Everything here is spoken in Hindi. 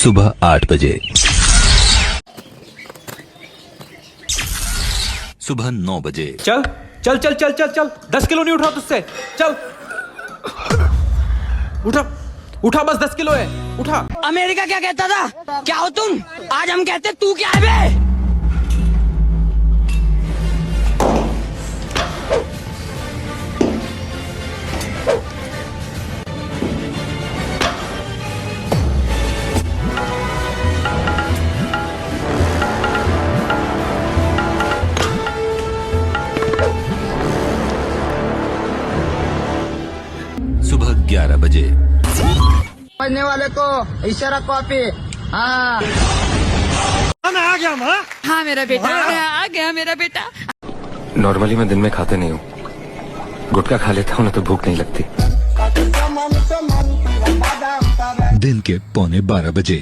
सुबह 8 बजे, सुबह 9 बजे, चल चल चल चल चल चल 10 किलो नहीं उठा तुझसे, चल उठा उठा, बस 10 किलो है, उठा। अमेरिका क्या कहता था, क्या हो तुम, आज हम कहते तू क्या है बे। सुबह 11 बजे, पढ़ने वाले को इशारा कॉपी। हाँ हाँ मेरा बेटा आ गया मेरा बेटा। नॉर्मली मैं दिन में खाते नहीं हूँ, गुटखा खा लेता हूँ ना तो भूख नहीं लगती। दिन के 11:45 बजे,